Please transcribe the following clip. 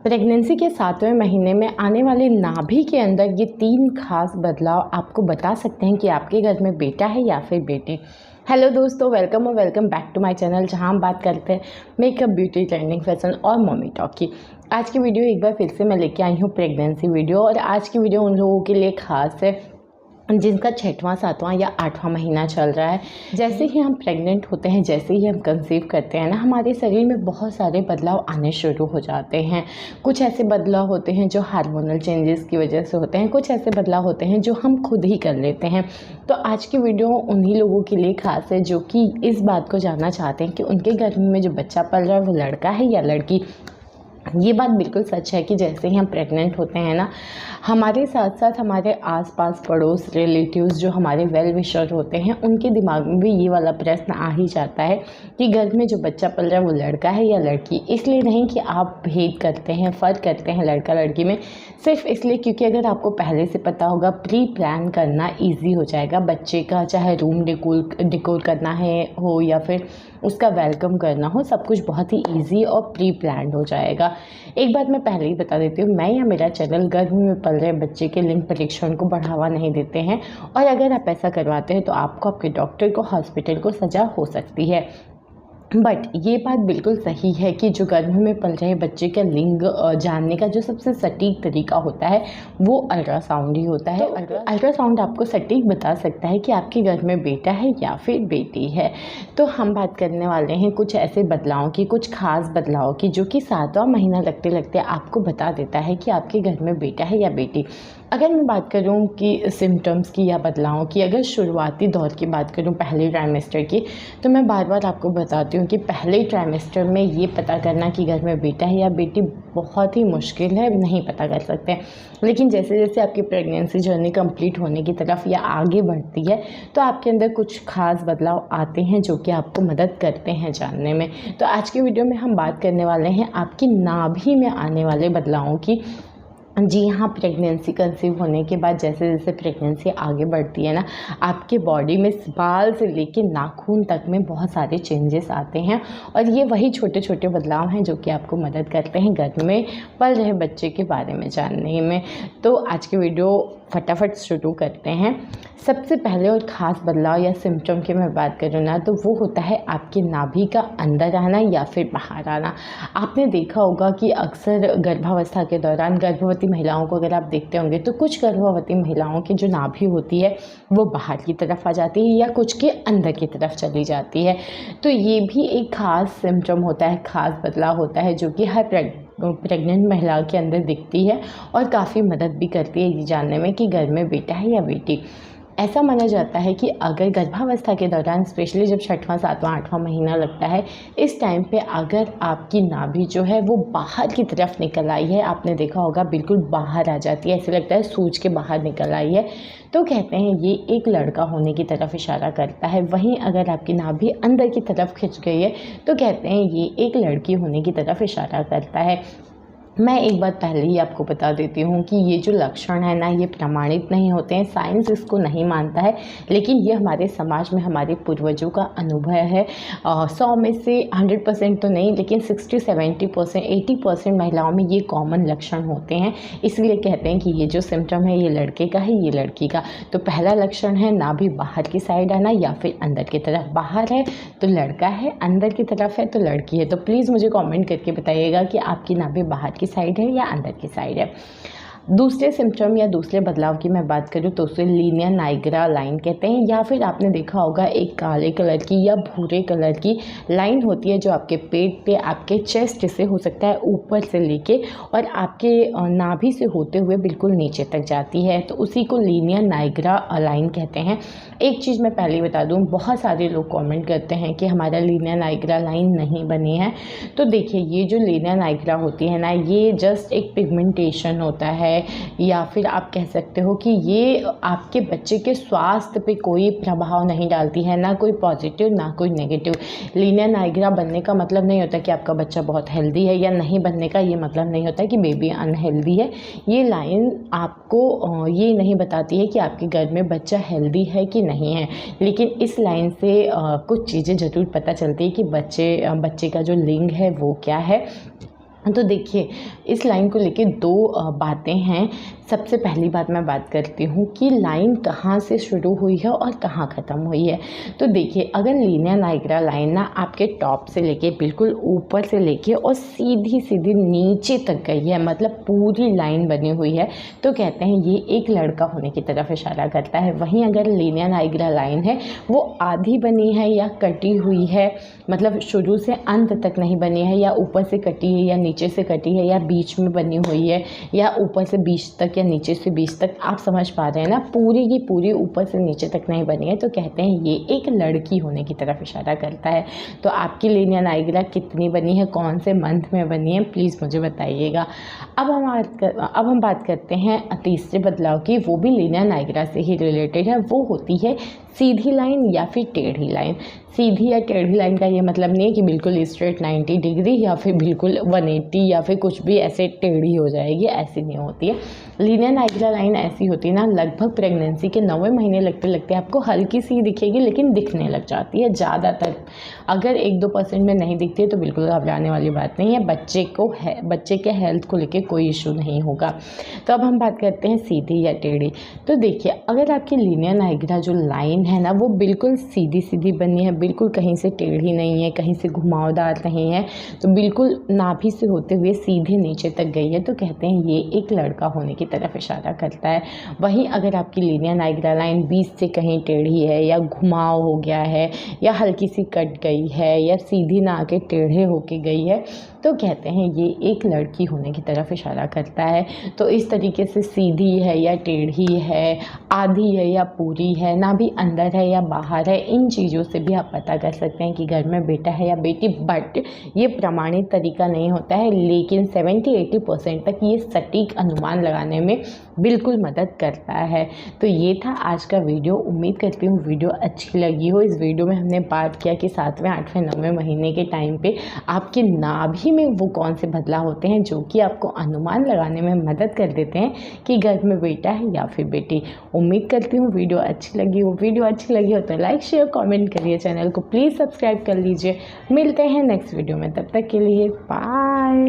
Pregnancy के 7वें महीने में आने वाले नाभि के अंदर ये 3 खास बदलाव आपको बता सकते हैं कि आपके घर में बेटा है या फिर बेटी। हेलो दोस्तों, वेलकम और welcome back to my channel, जहां हम बात करते हैं मेकअप, ब्यूटी, ट्रेंडिंग, फैशन और मम्मी टॉक की। आज की वीडियो एक बार फिर से मैं लेके आई हूँ प्रेगनेंसी वीडियो, और आज की वीडियो उन लोगों के लिए खास है जिनका 6वां, 7वां या 8वां महीना चल रहा है। जैसे ही हम प्रेग्नेंट होते हैं, जैसे ही हम कंसीव करते हैं ना, हमारे शरीर में बहुत सारे बदलाव आने शुरू हो जाते हैं। कुछ ऐसे बदलाव होते हैं जो हार्मोनल चेंजेस की वजह से होते हैं, कुछ ऐसे बदलाव होते हैं जो हम खुद ही कर लेते हैं। तो आज की वीडियो उन्हीं लोगों के लिए खास है जो कि इस बात को जानना चाहते हैं कि उनके घर में जो बच्चा पल रहा है वो लड़का है या लड़की। ये बात बिल्कुल सच है कि जैसे ही हम प्रेग्नेंट होते हैं ना, हमारे साथ साथ हमारे आसपास पड़ोस, रिलेटिव्स जो हमारे वेल विशर होते हैं, उनके दिमाग में भी ये वाला प्रश्न आ ही जाता है कि घर में जो बच्चा पल रहा है वो लड़का है या लड़की। इसलिए नहीं कि आप भेद करते हैं, फ़र्क करते हैं लड़का लड़की में, सिर्फ इसलिए क्योंकि अगर आपको पहले से पता होगा, प्री प्लान करना ईजी हो जाएगा बच्चे का। चाहे रूम डेकोर करना हो या फिर उसका वेलकम करना हो, सब कुछ बहुत ही ईजी और प्री प्लान हो जाएगा। एक बात मैं पहले ही बता देती हूँ, मैं या मेरा चैनल गर्भ में पल रहे बच्चे के लिंग परीक्षण को बढ़ावा नहीं देते हैं, और अगर आप ऐसा करवाते हैं तो आपको, आपके डॉक्टर को, हॉस्पिटल को सजा हो सकती है। बट ये बात बिल्कुल सही है कि जो गर्भ में पल रहे बच्चे का लिंग जानने का जो सबसे सटीक तरीका होता है वो अल्ट्रासाउंड ही होता है। तो अल्ट्रासाउंड आपको सटीक बता सकता है कि आपके घर में बेटा है या फिर बेटी है। तो हम बात करने वाले हैं कुछ ऐसे बदलावों की, कुछ खास बदलावों की, जो कि 7वां महीना लगते लगते आपको बता देता है कि आपके घर में बेटा है या बेटी। अगर मैं बात करूं कि सिम्टम्स की या बदलावों की, अगर शुरुआती दौर की बात करूं पहले ट्राइमेस्टर की, तो मैं बार बार आपको बताती हूँ कि पहले ट्राइमेस्टर में ये पता करना कि घर में बेटा है या बेटी बहुत ही मुश्किल है, नहीं पता कर सकते। लेकिन जैसे जैसे आपकी प्रेगनेंसी जर्नी कंप्लीट होने की तरफ या आगे बढ़ती है, तो आपके अंदर कुछ खास बदलाव आते हैं जो कि आपको मदद करते हैं जानने में। तो आज की वीडियो में हम बात करने वाले हैं आपकी नाभि में आने वाले बदलावों की। जी हाँ, प्रेगनेंसी कंसीव होने के बाद जैसे जैसे प्रेगनेंसी आगे बढ़ती है ना, आपके बॉडी में बाल से लेके नाखून तक में बहुत सारे चेंजेस आते हैं, और ये वही छोटे छोटे बदलाव हैं जो कि आपको मदद करते हैं गर्भ में पल रहे बच्चे के बारे में जानने में। तो आज की वीडियो फटाफट शुरू करते हैं। सबसे पहले और ख़ास बदलाव या सिम्टम की मैं बात करूँ ना, तो वो होता है आपके नाभि का अंदर आना या फिर बाहर आना। आपने देखा होगा कि अक्सर गर्भावस्था के दौरान गर्भवती महिलाओं को अगर आप देखते होंगे, तो कुछ गर्भवती महिलाओं की जो नाभि होती है वो बाहर की तरफ आ जाती है या कुछ के अंदर की तरफ चली जाती है। तो ये भी एक ख़ास सिम्टम होता है, ख़ास बदलाव होता है जो कि हर प्रेग्नेंट महिला के अंदर दिखती है और काफ़ी मदद भी करती है ये जानने में कि घर में बेटा है या बेटी। ऐसा माना जाता है कि अगर गर्भावस्था के दौरान, स्पेशली जब 6वां, 7वां, 8वां महीना लगता है, इस टाइम पे अगर आपकी नाभि जो है वो बाहर की तरफ निकल आई है, आपने देखा होगा बिल्कुल बाहर आ जाती है, ऐसे लगता है सूज के बाहर निकल आई है, तो कहते हैं ये एक लड़का होने की तरफ इशारा करता है। वहीं अगर आपकी नाभि अंदर की तरफ खिंच गई है, तो कहते हैं ये एक लड़की होने की तरफ इशारा करता है। मैं एक बात पहले ही आपको बता देती हूँ कि ये जो लक्षण है ना, ये प्रमाणित नहीं होते हैं, साइंस इसको नहीं मानता है, लेकिन ये हमारे समाज में हमारे पूर्वजों का अनुभव है। 100 में से 100% तो नहीं, लेकिन 60-70%, 80% महिलाओं में ये कॉमन लक्षण होते हैं। इसलिए कहते हैं कि ये जो सिम्टम है ये लड़के का है, ये लड़की का। तो पहला लक्षण है नाभि बाहर की साइड आना या फिर अंदर की तरफ। बाहर है तो लड़का है, अंदर की तरफ है तो लड़की है। तो प्लीज़ मुझे कमेंट करके बताइएगा कि आपकी नाभि बाहर की साइड है या अंदर की साइड है। दूसरे सिम्टम या दूसरे बदलाव की मैं बात करूँ तो उसे लीनियर नाइग्रा लाइन कहते हैं, या फिर आपने देखा होगा एक काले कलर की या भूरे कलर की लाइन होती है जो आपके पेट पे, आपके चेस्ट से हो सकता है ऊपर से लेके और आपके नाभि से होते हुए बिल्कुल नीचे तक जाती है, तो उसी को लीनियर नाइग्रा लाइन कहते हैं। एक चीज़ मैं पहले बता दूं, बहुत सारे लोग कमेंट करते हैं कि हमारा लीनियर नाइग्रा लाइन नहीं बनी है। तो देखिए, ये जो लीनियर नाइग्रा होती है ना, ये जस्ट एक पिगमेंटेशन होता है, या फिर आप कह सकते हो कि ये आपके बच्चे के स्वास्थ्य पे कोई प्रभाव नहीं डालती है, ना कोई पॉजिटिव ना कोई नेगेटिव। लीनियर नाइग्रा बनने का मतलब नहीं होता कि आपका बच्चा बहुत हेल्दी है, या नहीं बनने का ये मतलब नहीं होता कि बेबी अनहेल्दी है। ये लाइन आपको ये नहीं बताती है कि आपके घर में बच्चा हेल्दी है कि नहीं है, लेकिन इस लाइन से कुछ चीज़ें ज़रूर पता चलती है कि बच्चे का जो लिंग है वो क्या है। तो देखिए, इस लाइन को लेके दो बातें हैं। सबसे पहली बात मैं बात करती हूँ कि लाइन कहाँ से शुरू हुई है और कहाँ ख़त्म हुई है। तो देखिए, अगर लीनियर नाइग्रा लाइन ना आपके टॉप से लेके बिल्कुल ऊपर से लेके और सीधी सीधी नीचे तक गई है, मतलब पूरी लाइन बनी हुई है, तो कहते हैं ये एक लड़का होने की तरफ इशारा करता है। वहीं अगर लीनियर नाइग्रा लाइन है वो आधी बनी है या कटी हुई है, मतलब शुरू से अंत तक नहीं बनी है, या ऊपर से कटी है या नीचे से कटी है, या बीच में बनी हुई है, या ऊपर से बीच तक या नीचे से बीच तक, आप समझ पा रहे हैं ना, पूरी की पूरी ऊपर से नीचे तक नहीं बनी है, तो कहते हैं ये एक लड़की होने की तरफ इशारा करता है। तो आपकी लीनियर नाइग्रा कितनी बनी है, कौन से मंथ में बनी है, प्लीज़ मुझे बताइएगा। अब हम बात करते हैं तीसरे बदलाव की, वो भी लीनियर नाइग्रा से ही रिलेटेड है। वो होती है सीधी लाइन या फिर टेढ़ी लाइन। सीधी या टेढ़ी लाइन का ये मतलब नहीं है कि बिल्कुल स्ट्रेट 90 डिग्री या फिर बिल्कुल 180 या फिर कुछ भी ऐसे टेढ़ी हो जाएगी, ऐसी नहीं होती है। लीनियर नाइग्रा लाइन ऐसी होती है ना, लगभग प्रेगनेंसी के 9वें महीने लगते लगते आपको हल्की सी दिखेगी, लेकिन दिखने लग जाती है ज़्यादातर। अगर 1-2% में नहीं दिखती है तो बिल्कुल घबराने वाली बात नहीं है, बच्चे के हेल्थ को लेकर कोई इशू नहीं होगा। तो अब हम बात करते हैं सीधी या टेढ़ी। तो देखिए, अगर आपकी लीनियर नाइग्रा जो लाइन है ना वो बिल्कुल सीधी सीधी बनी है, बिल्कुल कहीं से टेढ़ी नहीं है, कहीं से घुमावदार नहीं है, तो बिल्कुल नाभि से होते हुए सीधे नीचे तक गई है, तो कहते हैं ये एक लड़का होने की तरफ इशारा करता है। वहीं अगर आपकी लीनियर नाइग्रा लाइन बीच से कहीं टेढ़ी है, या घुमाव हो गया है, या हल्की सी कट गई है, या सीधी ना आके टेढ़े होके गई है, तो कहते हैं ये एक लड़की होने की तरफ इशारा करता है। तो इस तरीके से सीधी है या टेढ़ी है, आधी है या पूरी है, ना भी अंदर है या बाहर है, इन चीज़ों से भी आप पता कर सकते हैं कि घर में बेटा है या बेटी। बट ये प्रमाणित तरीका नहीं होता है, लेकिन 70-80% तक ये सटीक अनुमान लगाने में बिल्कुल मदद करता है। तो ये था आज का वीडियो। उम्मीद करती हूँ वीडियो अच्छी लगी हो। इस वीडियो में हमने बात किया कि 7वें, 8वें, 9वें महीने के टाइम पे आपके नाभि में वो कौन से बदलाव होते हैं जो कि आपको अनुमान लगाने में मदद कर देते हैं कि घर में बेटा है या फिर बेटी। उम्मीद करती हूँ वीडियो अच्छी लगी हो तो लाइक शेयर कमेंट करिए, चैनल को प्लीज़ सब्सक्राइब कर लीजिए। मिलते हैं नेक्स्ट वीडियो में, तब तक के लिए बाय।